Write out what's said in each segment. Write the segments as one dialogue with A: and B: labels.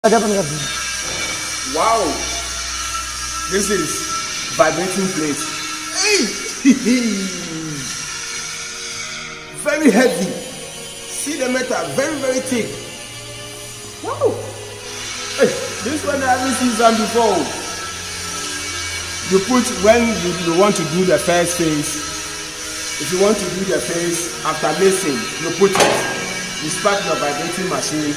A: Wow, this is vibrating plate. Very heavy. See the metal, very thick. Wow. Hey, this one I haven't seen some before. You put when you want to do the first phase. If you want to do the phase after lacing, you put it. You start your vibrating machine.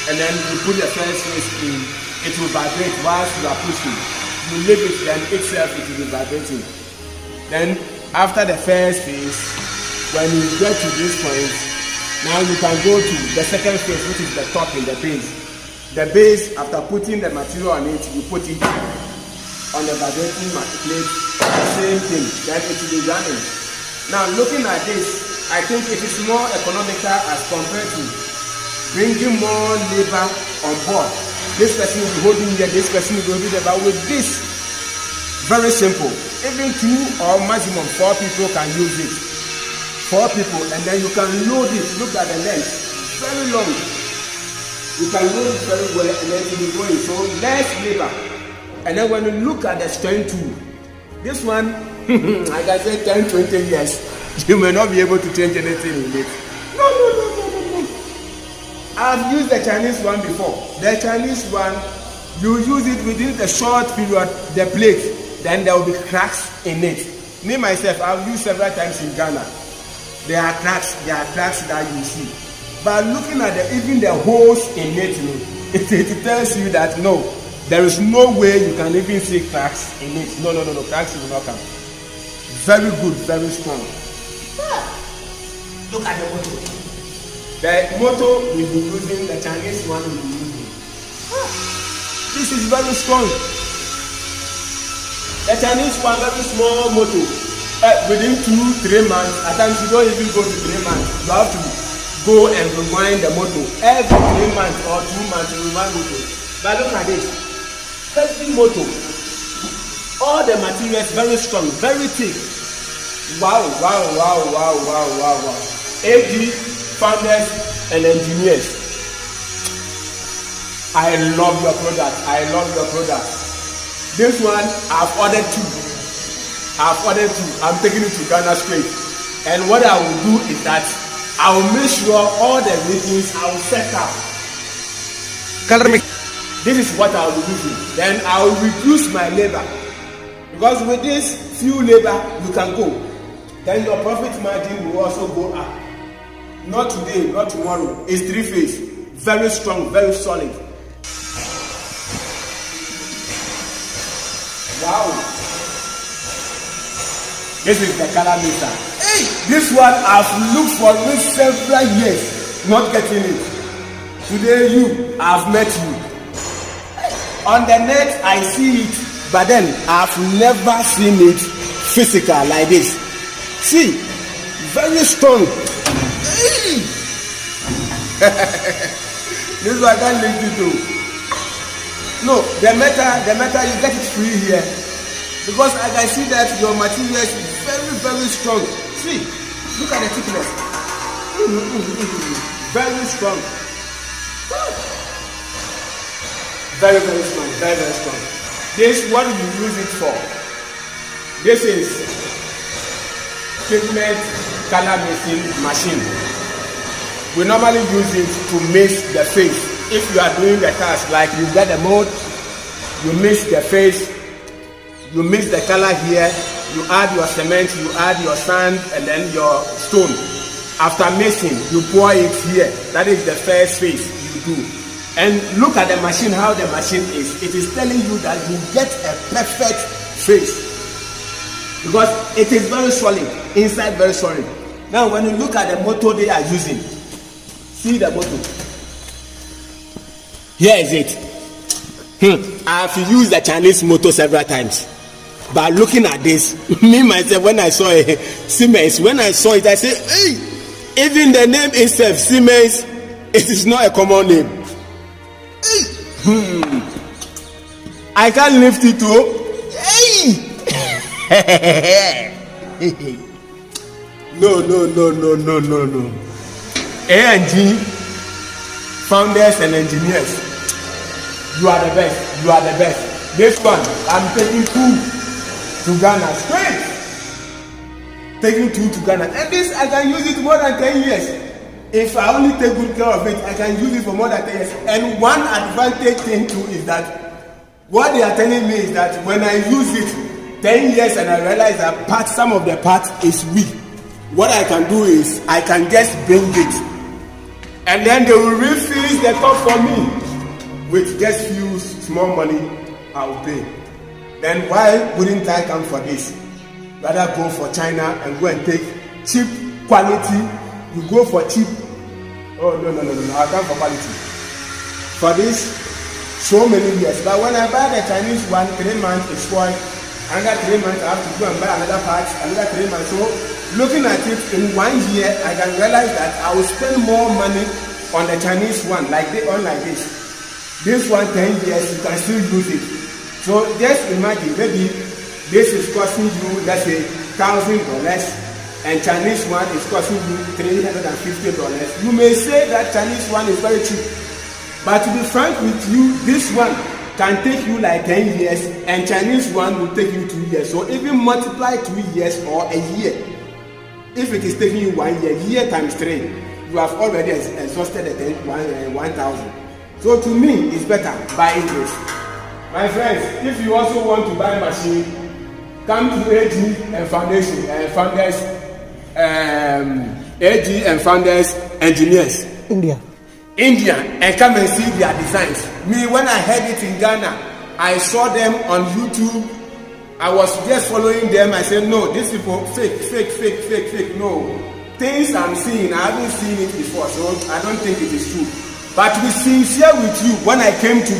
A: And then you put the first phase in, it will vibrate whilst you are pushing. You leave it, then itself it will be vibrating. Then after the first phase, when you get to this point, now you can go to the second phase, which is the top in the base. The base, after putting the material on it, you put it on the vibrating plate, the same thing, then it will be running. Now looking at this, I think it is more economical as compared to bringing more labor on board. This person will be holding here, this person will be there. But with this, very simple. Even 2 or maximum 4 people can use it. 4 people, and then you can load it. Look at the length, very long. You can load it very well, and then it will be going. So less labor. And then when you look at the strength tool, this one, like I said, 10-20 years, you may not be able to change anything in it. No. I've used the Chinese one before. The Chinese one, you use it within a short period, the plate, then there will be cracks in it. Me myself, I've used several times in Ghana. There are cracks that you see. But looking at even the holes in it, it tells you that no, there is no way you can even see cracks in it. No, cracks will not come. Very good, very strong. Look at the motor. The motor we will be using, the Chinese one we will be using. This is very strong. The Chinese one, very small motor. Within 2-3 months, at times you don't even go to 3 months. You have to go and rewind the motor. Every 3 months or 2 months, you rewind motor. But look at this. Heavy motor. All the materials very strong, very thick. Wow. A.G Founders and Engineers. I love your product. This one I've ordered 2. I'm taking it to Ghana straight. And what I will do is that I will make sure all the readings I will set up. This is what I will be using. Then I will reduce my labor. Because with this few labor you can go. Then your profit margin will also go up. Not today, not tomorrow. It's 3 phase. Very strong, very solid. Wow. This is the color meter. Hey, this one I've looked for several years, not getting it. Today I've met you. On the net I see it, but then I've never seen it physical like this. See, very strong. This one I can't link you to. No, the metal you get it free here. Because as I see that your material is very strong. See, look at the thickness. Very strong. Very strong, very strong. This what do you use it for? This is pigment color machine. We normally use it to mix the face. If you are doing the task, like you get the mold, you mix the face, you mix the color here, you add your cement, you add your sand, and then your stone. After mixing, you pour it here. That is the first phase you do. And look at the machine, how the machine is. It is telling you that you get a perfect face. Because it is very solid, inside very solid. Now when you look at the motor they are using, see the motor. Here is it. I've used the Chinese motor several times. But looking at this, me myself, when I saw it, Siemens, when I saw it, I said, hey, even the name itself, Siemens, it is not a common name. I can't lift it too. No. A.G Founders and Engineers. You are the best. You are the best. This one, I'm taking 2 to Ghana straight. Taking 2 to Ghana. And this, I can use it more than 10 years. If I only take good care of it, I can use it for more than 10 years. And one advantage thing too is that what they are telling me is that when I use it 10 years and I realize that some of the parts is weak, what I can do is I can just bring it. And then they will refinish the top for me with just few small money I will pay. Then why wouldn't I come for this? Rather go for China and go and take cheap quality. You go for cheap. Oh no, I come for quality. For this, so many years. But when I buy the Chinese one, 3 months is spoiled. Another 3 months I have to go and buy another part. Another 3 months. So looking at it in 1 year, I can realize that I will spend more money on the Chinese one, like this. This one 10 years, you can still use it. So just imagine, maybe this is costing you, let's say, $1,000. And Chinese one is costing you $350. You may say that Chinese one is very cheap, but to be frank with you, this one can take you like 10 years, and Chinese one will take you 2 years. So even multiply 2 years or a year. If it is taking you 1 year, year times 3, you have already exhausted the 1,000. So to me, it's better buying this. My friends, if you also want to buy a machine, come to A.G and Founders A.G and Founders Engineers. India, and come and see their designs. Me, when I heard it in Ghana, I saw them on YouTube. I was just following them. I said, no, these people fake. No, things I'm seeing, I haven't seen it before, so I don't think it is true. But to be sincere with you, when I came to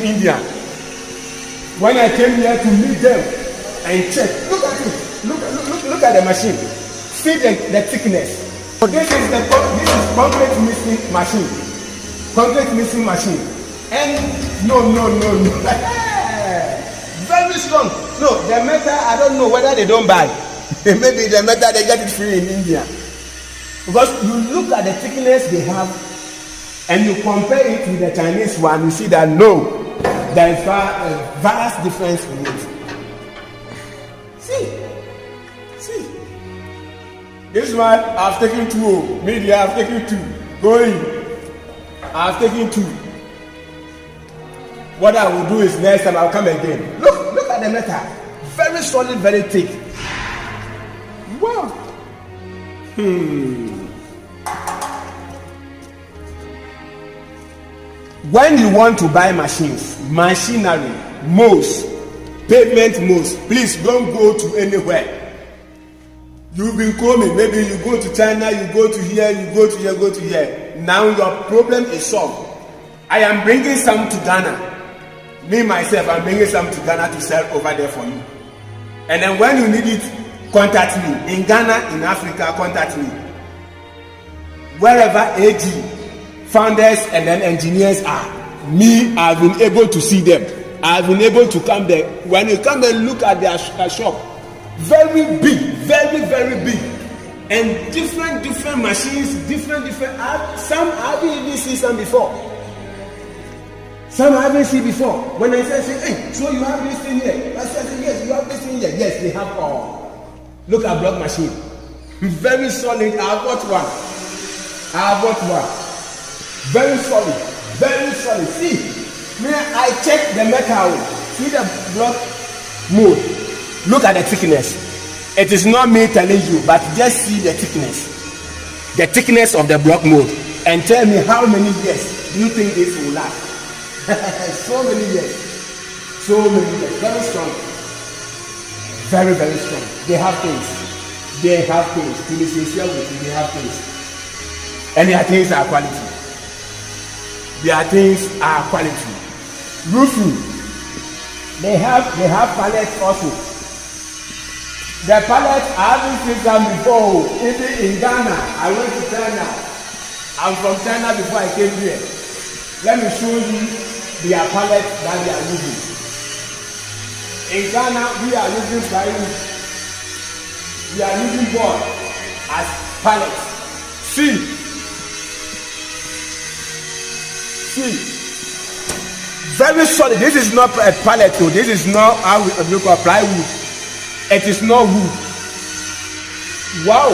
A: India, when I came here to meet them and check, look at it, look at the machine. See the thickness. This is concrete mixing machine. Concrete mixing machine. And no. Very strong. No, the metal, I don't know whether they don't buy. Maybe the metal they get it free in India. Because you look at the thickness they have and you compare it with the Chinese one, you see that no, there is a vast difference in it. See. This one, I've taken 2. Media, I've taken 2. Going, I've taken 2. What I will do is next time I'll come again. Look at the metal. Very solid, very thick. Wow. When you want to buy machines, machinery, molds, pavement molds, please don't go to anywhere. You've been coming, maybe you go to China, you go to here, you go to here, go to here. Now your problem is solved. I am bringing some to Ghana. Me, myself, I'm bringing some to Ghana to sell over there for you. And then when you need it, contact me. In Ghana, in Africa, contact me. Wherever A.G, founders and then engineers are, me, I've been able to see them. I've been able to come there. When you come and look at their shop, very big, very big, and different machines, different. Some I haven't even seen some before. Some I haven't seen before. When I say, hey, so you have this thing here? I say, yes, you have this thing here. Yes, they have all. Look at block machine, very solid. I bought one. Very solid. See, man, I check the metal. See the block mold. Look at the thickness. It is not me telling you, but just see the thickness of the block mold, and tell me how many years do you think this will last? So many years. Very strong. Very strong. They have things. To be sincere with you, they have things. And their things are quality. Roofing. They have pallets also. The pallets I haven't seen them before. Even in Ghana, I went to China. I'm from China before I came here. Let me show you their pallets that they are using. In Ghana, we are using plywood. We are using board as pallets. See. Very solid. This is not a pallet though. This is not how we call plywood. It is not wood. Wow.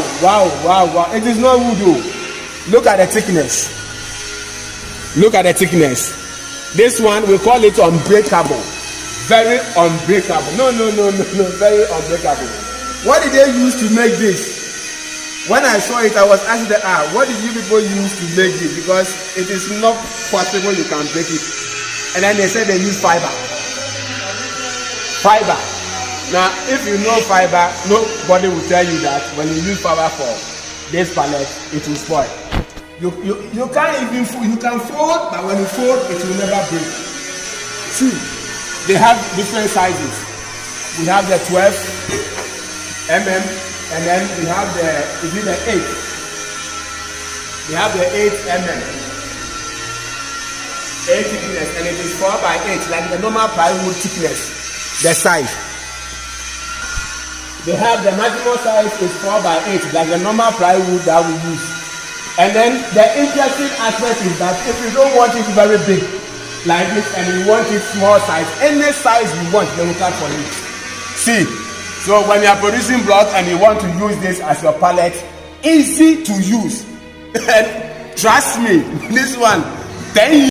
A: It is not wood though. Look at the thickness. This one we call it unbreakable. Very unbreakable. No. Very unbreakable. What did they use to make this? When I saw it, I was asking them, what did you people use to make this? Because it is not possible you can break it. And then they said they use fiber. Now, if you know fiber, nobody will tell you that when you use fiber for this pallet, it will spoil. You can't even fold. You can fold, but when you fold, it will never break. See, they have different sizes. We have the 12 mm, and then we have the 8. We have the 8 mm. 8 thickness, and it is 4 by 8, like the normal plywood thickness. The size. They have the maximum size is 4 by 8, like the normal plywood that we use. And then the interesting aspect is that if you don't want it very big, like this, and you want it small size, any size you want, they will cut for you. See, so when you are producing block and you want to use this as your pallet, easy to use. And trust me, this one, 10